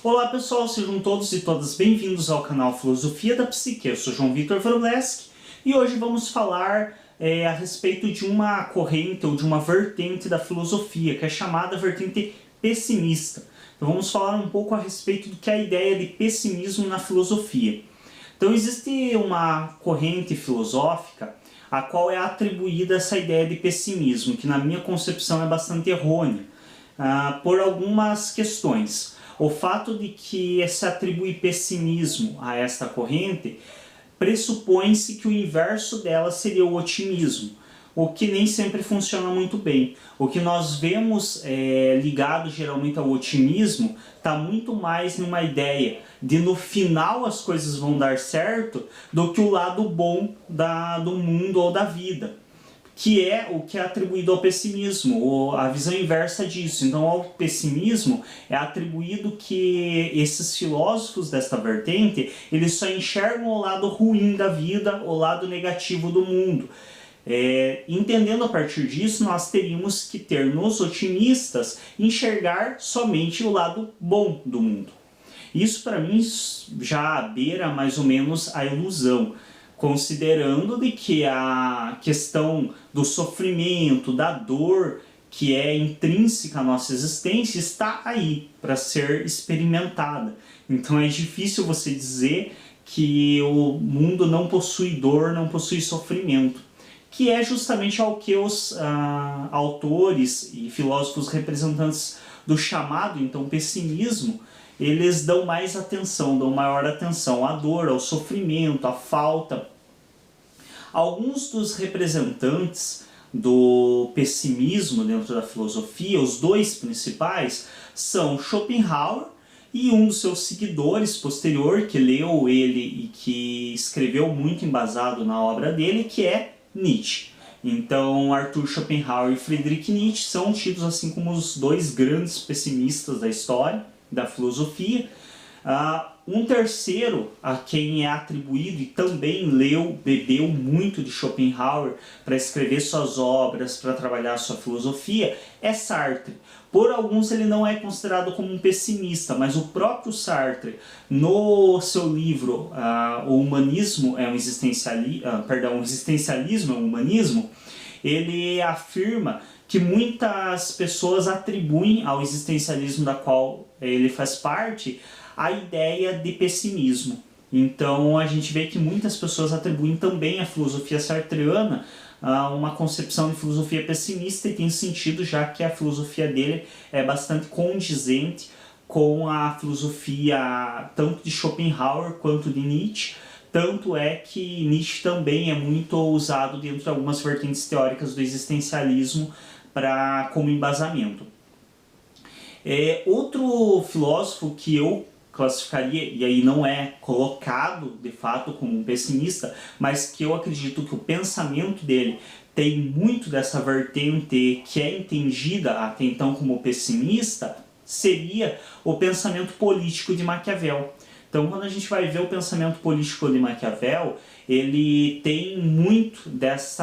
Olá pessoal, sejam todos e todas bem-vindos ao canal Filosofia da Psique. Eu sou João Vitor Wroblewski e hoje vamos falar a respeito de uma corrente ou de uma vertente da filosofia que é chamada vertente pessimista. Então vamos falar um pouco a respeito do que é a ideia de pessimismo na filosofia. Então existe uma corrente filosófica a qual é atribuída essa ideia de pessimismo, que na minha concepção é bastante errônea, por algumas questões. O fato de que se atribui pessimismo a esta corrente pressupõe-se que o inverso dela seria o otimismo, o que nem sempre funciona muito bem. O que nós vemos ligado geralmente ao otimismo está muito mais numa ideia de no final as coisas vão dar certo do que o lado bom do mundo ou da vida, que é o que é atribuído ao pessimismo, ou a visão inversa disso. Então ao pessimismo é atribuído que esses filósofos desta vertente, eles só enxergam o lado ruim da vida, o lado negativo do mundo. Entendendo a partir disso, nós teríamos que ter nos otimistas enxergar somente o lado bom do mundo. Isso para mim já beira mais ou menos a ilusão, considerando de que a questão do sofrimento, da dor que é intrínseca à nossa existência está aí para ser experimentada. Então é difícil você dizer que o mundo não possui dor, não possui sofrimento, que é justamente ao que os autores e filósofos representantes do chamado, então, pessimismo, eles dão mais atenção, dão maior atenção à dor, ao sofrimento, à falta. Alguns dos representantes do pessimismo dentro da filosofia, os dois principais, são Schopenhauer e um dos seus seguidores posterior, que leu ele e que escreveu muito embasado na obra dele, que é Nietzsche. Então, Arthur Schopenhauer e Friedrich Nietzsche são tidos assim como os dois grandes pessimistas da história, da filosofia. Um terceiro, a quem é atribuído e também bebeu muito de Schopenhauer para escrever suas obras, para trabalhar sua filosofia, é Sartre. Por alguns ele não é considerado como um pessimista, mas o próprio Sartre, no seu livro O Humanismo é um o Existencialismo é um Humanismo, ele afirma que muitas pessoas atribuem ao existencialismo da qual ele faz parte a ideia de pessimismo. Então a gente vê que muitas pessoas atribuem também à filosofia sartreana uma concepção de filosofia pessimista, e tem sentido, já que a filosofia dele é bastante condizente com a filosofia tanto de Schopenhauer quanto de Nietzsche. Tanto é que Nietzsche também é muito usado dentro de algumas vertentes teóricas do existencialismo como embasamento. Outro filósofo que eu classificaria, e aí não é colocado de fato como um pessimista, mas que eu acredito que o pensamento dele tem muito dessa vertente que é entendida até então como pessimista, seria o pensamento político de Maquiavel. Então, quando a gente vai ver o pensamento político de Maquiavel, ele tem muito desse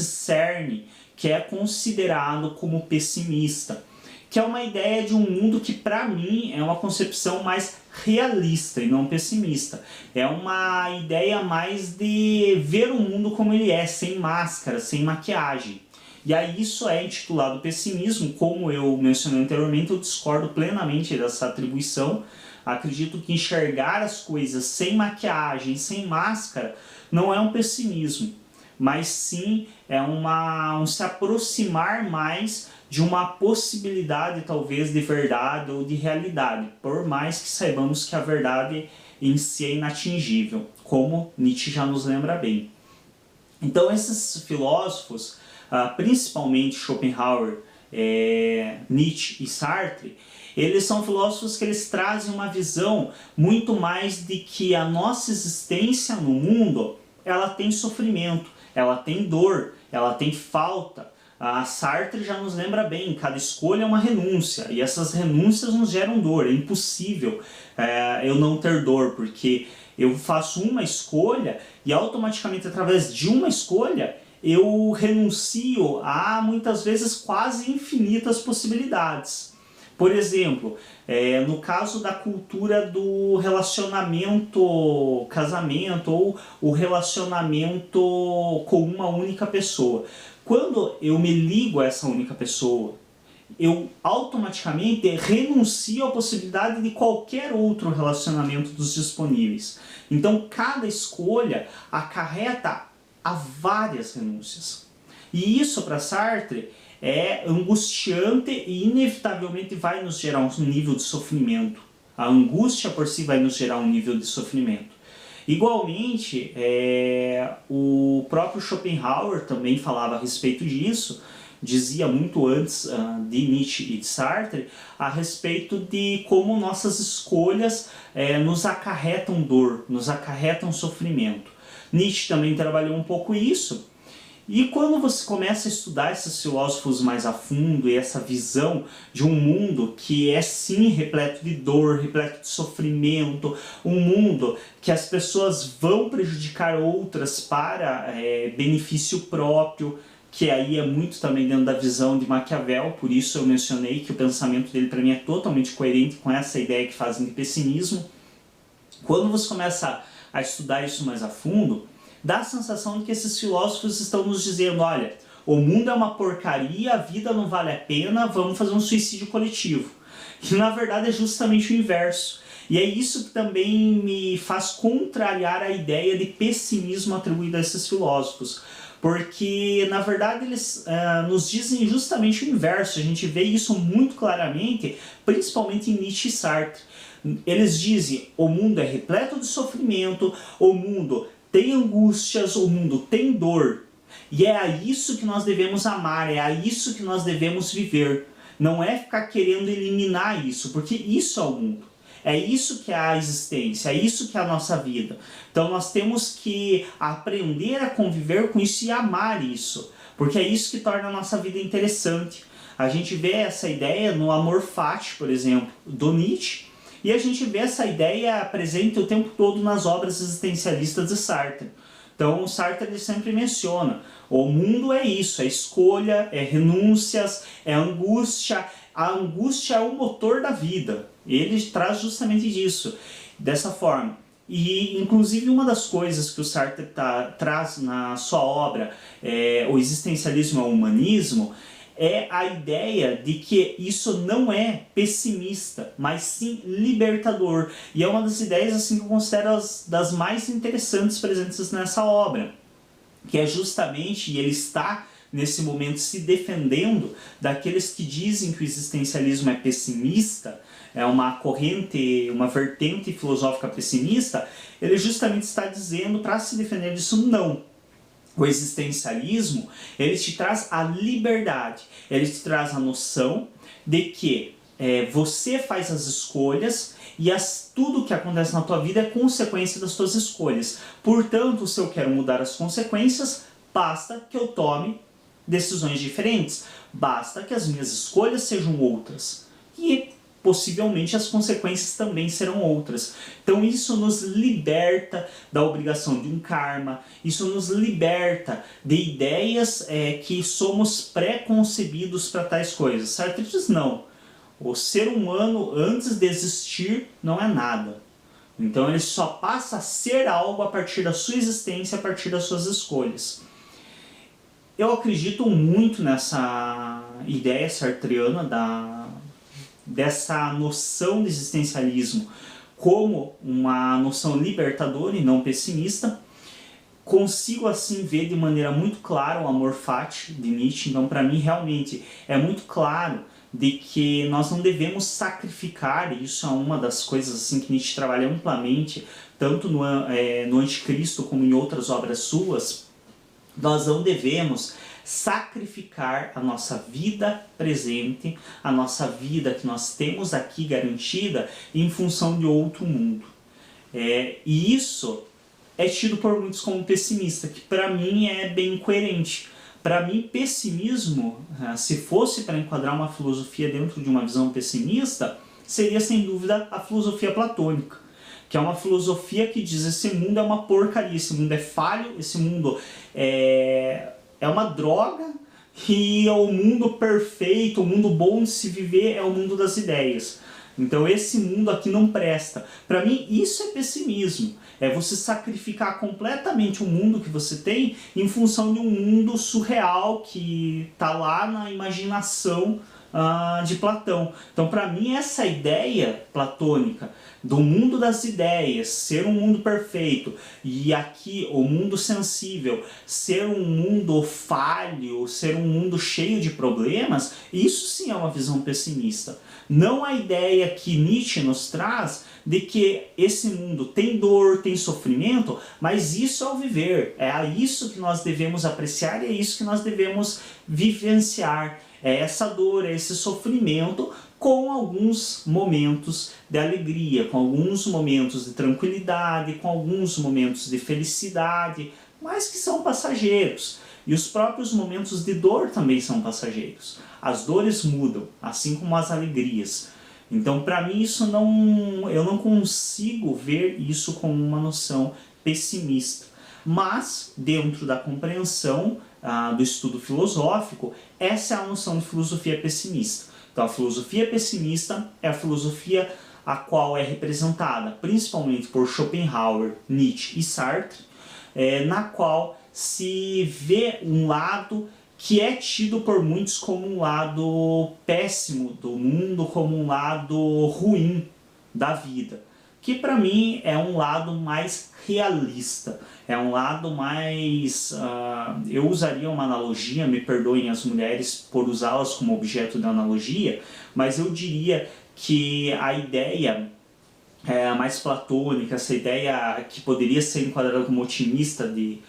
cerne que é considerado como pessimista, que é uma ideia de um mundo que, para mim, é uma concepção mais realista e não pessimista. É uma ideia mais de ver o mundo como ele é, sem máscara, sem maquiagem. E aí isso é intitulado pessimismo. Como eu mencionei anteriormente, eu discordo plenamente dessa atribuição. Acredito que enxergar as coisas sem maquiagem, sem máscara, não é um pessimismo, mas sim é um se aproximar mais de uma possibilidade talvez de verdade ou de realidade, por mais que saibamos que a verdade em si é inatingível, como Nietzsche já nos lembra bem. Então esses filósofos, principalmente Schopenhauer, Nietzsche e Sartre, eles são filósofos que eles trazem uma visão muito mais de que a nossa existência no mundo, ela tem sofrimento, ela tem dor, ela tem falta. A Sartre já nos lembra bem, cada escolha é uma renúncia, e essas renúncias nos geram dor. É impossível eu não ter dor, porque eu faço uma escolha e automaticamente através de uma escolha eu renuncio a muitas vezes quase infinitas possibilidades. Por exemplo, no caso da cultura do relacionamento, casamento ou o relacionamento com uma única pessoa. Quando eu me ligo a essa única pessoa, eu automaticamente renuncio à possibilidade de qualquer outro relacionamento dos disponíveis. Então, cada escolha acarreta a várias renúncias. E isso, para Sartre, é angustiante e inevitavelmente vai nos gerar um nível de sofrimento. A angústia por si vai nos gerar um nível de sofrimento. Igualmente, o próprio Schopenhauer também falava a respeito disso, dizia muito antes de Nietzsche e de Sartre, a respeito de como nossas escolhas nos acarretam dor, nos acarretam sofrimento. Nietzsche também trabalhou um pouco isso, e quando você começa a estudar esses filósofos mais a fundo e essa visão de um mundo que é sim repleto de dor, repleto de sofrimento, um mundo que as pessoas vão prejudicar outras para benefício próprio, que aí é muito também dentro da visão de Maquiavel, por isso eu mencionei que o pensamento dele para mim é totalmente coerente com essa ideia que fazem de pessimismo. Quando você começa a estudar isso mais a fundo, dá a sensação de que esses filósofos estão nos dizendo, olha, o mundo é uma porcaria, a vida não vale a pena, vamos fazer um suicídio coletivo. E na verdade é justamente o inverso. E é isso que também me faz contrariar a ideia de pessimismo atribuído a esses filósofos. Porque, na verdade, eles nos dizem justamente o inverso. A gente vê isso muito claramente, principalmente em Nietzsche e Sartre. Eles dizem, o mundo é repleto de sofrimento, o mundo tem angústias, o mundo tem dor. E é a isso que nós devemos amar, é a isso que nós devemos viver. Não é ficar querendo eliminar isso, porque isso é o mundo. É isso que é a existência, é isso que é a nossa vida. Então nós temos que aprender a conviver com isso e amar isso, porque é isso que torna a nossa vida interessante. A gente vê essa ideia no Amor Fati, por exemplo, do Nietzsche, e a gente vê essa ideia presente o tempo todo nas obras existencialistas de Sartre. Então Sartre ele sempre menciona, o mundo é isso, é escolha, é renúncias, é angústia. A angústia é o motor da vida. Ele traz justamente disso, dessa forma. E, inclusive, uma das coisas que o Sartre traz na sua obra, O Existencialismo ao Humanismo, é a ideia de que isso não é pessimista, mas sim libertador. E é uma das ideias assim, que eu considero das mais interessantes presentes nessa obra, que é justamente, e ele está nesse momento se defendendo daqueles que dizem que o existencialismo é pessimista, é uma corrente, uma vertente filosófica pessimista. Ele justamente está dizendo, para se defender disso, não. O existencialismo, ele te traz a liberdade, ele te traz a noção de que você faz as escolhas e tudo que acontece na tua vida é consequência das tuas escolhas. Portanto, se eu quero mudar as consequências, basta que eu tome decisões diferentes, basta que as minhas escolhas sejam outras. E possivelmente as consequências também serão outras. Então isso nos liberta da obrigação de um karma, isso nos liberta de ideias que somos pré-concebidos para tais coisas. Sartre diz não, o ser humano antes de existir não é nada. Então ele só passa a ser algo a partir da sua existência, a partir das suas escolhas. Eu acredito muito nessa ideia sartreana dessa noção de existencialismo como uma noção libertadora e não pessimista. Consigo assim ver de maneira muito clara o Amor Fati de Nietzsche. Então para mim realmente é muito claro de que nós não devemos sacrificar, e isso é uma das coisas assim que Nietzsche trabalha amplamente, tanto no Anticristo como em outras obras suas. Nós não devemos sacrificar a nossa vida presente, a nossa vida que nós temos aqui garantida em função de outro mundo. E isso é tido por muitos como pessimista, que para mim é bem coerente. Para mim, pessimismo, se fosse para enquadrar uma filosofia dentro de uma visão pessimista, seria sem dúvida a filosofia platônica, que é uma filosofia que diz esse mundo é uma porcaria, esse mundo é falho, esse mundo é uma droga, e o mundo perfeito, o mundo bom de se viver é o mundo das ideias. Então esse mundo aqui não presta. Para mim isso é pessimismo. É você sacrificar completamente o mundo que você tem em função de um mundo surreal que está lá na imaginação de Platão. Então para mim essa ideia platônica do mundo das ideias ser um mundo perfeito e aqui o mundo sensível ser um mundo falho, ser um mundo cheio de problemas, isso sim é uma visão pessimista. Não a ideia que Nietzsche nos traz de que esse mundo tem dor, tem sofrimento, mas isso é o viver, é a isso que nós devemos apreciar e é isso que nós devemos vivenciar. É essa dor, é esse sofrimento com alguns momentos de alegria, com alguns momentos de tranquilidade, com alguns momentos de felicidade, mas que são passageiros. E os próprios momentos de dor também são passageiros. As dores mudam, assim como as alegrias. Então, para mim, eu não consigo ver isso como uma noção pessimista. Mas, dentro da compreensão do estudo filosófico, essa é a noção de filosofia pessimista. Então, a filosofia pessimista é a filosofia a qual é representada principalmente por Schopenhauer, Nietzsche e Sartre, na qual se vê um lado que é tido por muitos como um lado péssimo do mundo, como um lado ruim da vida, que para mim é um lado mais realista, é um lado mais... eu usaria uma analogia, me perdoem as mulheres por usá-las como objeto de analogia, mas eu diria que a ideia mais platônica, essa ideia que poderia ser enquadrada como otimista de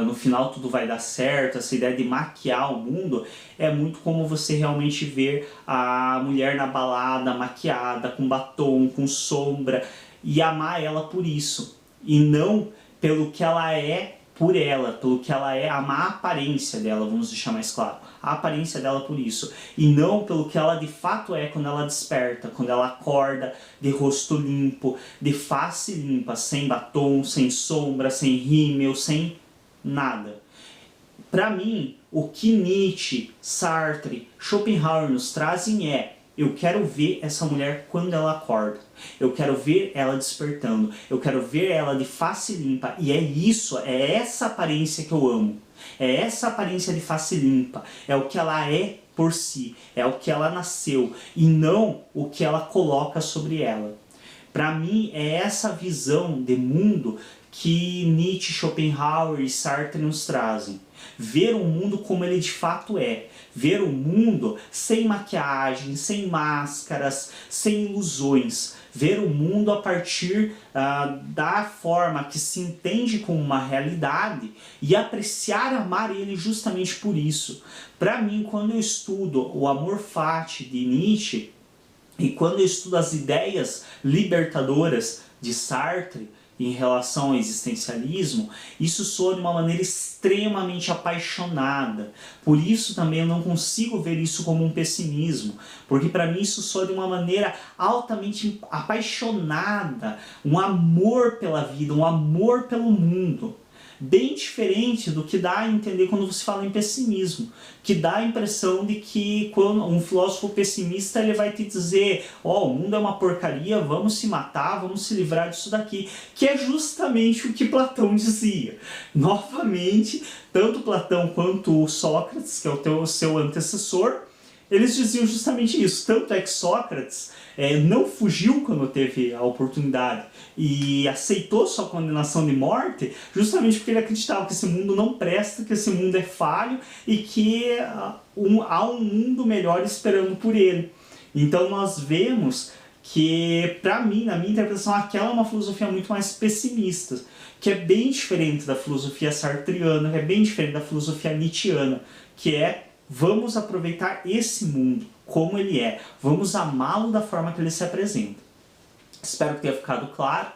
no final tudo vai dar certo, essa ideia de maquiar o mundo, é muito como você realmente ver a mulher na balada maquiada, com batom, com sombra, e amar ela por isso, e não pelo que ela é por ela, pelo que ela é, amar a aparência dela, vamos deixar mais claro, a aparência dela por isso, e não pelo que ela de fato é quando ela desperta, quando ela acorda de rosto limpo, de face limpa, sem batom, sem sombra, sem rímel, sem nada. Para mim, o que Nietzsche, Sartre, Schopenhauer nos trazem é: eu quero ver essa mulher quando ela acorda, eu quero ver ela despertando, eu quero ver ela de face limpa, e é isso, é essa aparência que eu amo, é essa aparência de face limpa, é o que ela é por si, é o que ela nasceu, e não o que ela coloca sobre ela. Para mim, é essa visão de mundo que Nietzsche, Schopenhauer e Sartre nos trazem. Ver o mundo como ele de fato é. Ver o mundo sem maquiagem, sem máscaras, sem ilusões. Ver o mundo a partir da forma que se entende como uma realidade e apreciar, amar ele justamente por isso. Para mim, quando eu estudo o Amor Fati de Nietzsche e quando eu estudo as ideias libertadoras de Sartre, em relação ao existencialismo, isso soa de uma maneira extremamente apaixonada. Por isso também eu não consigo ver isso como um pessimismo, porque para mim isso soa de uma maneira altamente apaixonada, um amor pela vida, um amor pelo mundo. Bem diferente do que dá a entender quando você fala em pessimismo, que dá a impressão de que quando um filósofo pessimista ele vai te dizer: o mundo é uma porcaria, vamos se matar, vamos se livrar disso daqui, que é justamente o que Platão dizia. Novamente, tanto Platão quanto Sócrates, que é o seu antecessor, eles diziam justamente isso. Tanto é que Sócrates não fugiu quando teve a oportunidade e aceitou sua condenação de morte justamente porque ele acreditava que esse mundo não presta, que esse mundo é falho e que há um mundo melhor esperando por ele. Então nós vemos que, para mim, na minha interpretação, aquela é uma filosofia muito mais pessimista, que é bem diferente da filosofia sartriana, que é bem diferente da filosofia nietzschiana, que é: vamos aproveitar esse mundo como ele é, vamos amá-lo da forma que ele se apresenta. Espero que tenha ficado claro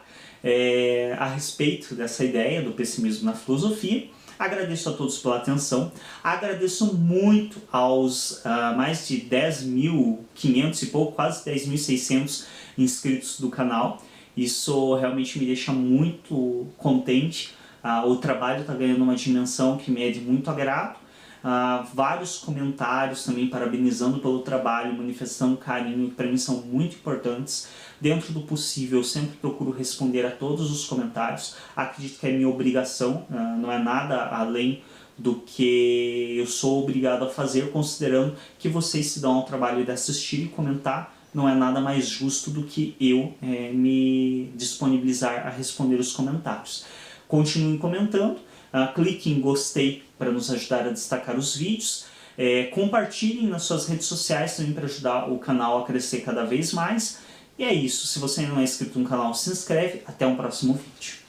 a respeito dessa ideia do pessimismo na filosofia. Agradeço a todos pela atenção, agradeço muito aos mais de 10.500 e pouco, quase 10.600 inscritos do canal. Isso realmente me deixa muito contente, o trabalho está ganhando uma dimensão que me é de muito agrado. vários comentários também parabenizando pelo trabalho, manifestando carinho, que para mim são muito importantes. Dentro do possível, eu sempre procuro responder a todos os comentários. Acredito que é minha obrigação, não é nada além do que eu sou obrigado a fazer, considerando que vocês se dão ao trabalho de assistir e comentar. Não é nada mais justo do que eu me disponibilizar a responder os comentários. Continuem comentando, clique em gostei para nos ajudar a destacar os vídeos, compartilhem nas suas redes sociais também para ajudar o canal a crescer cada vez mais. E é isso, se você ainda não é inscrito no canal, se inscreve. Até um próximo vídeo.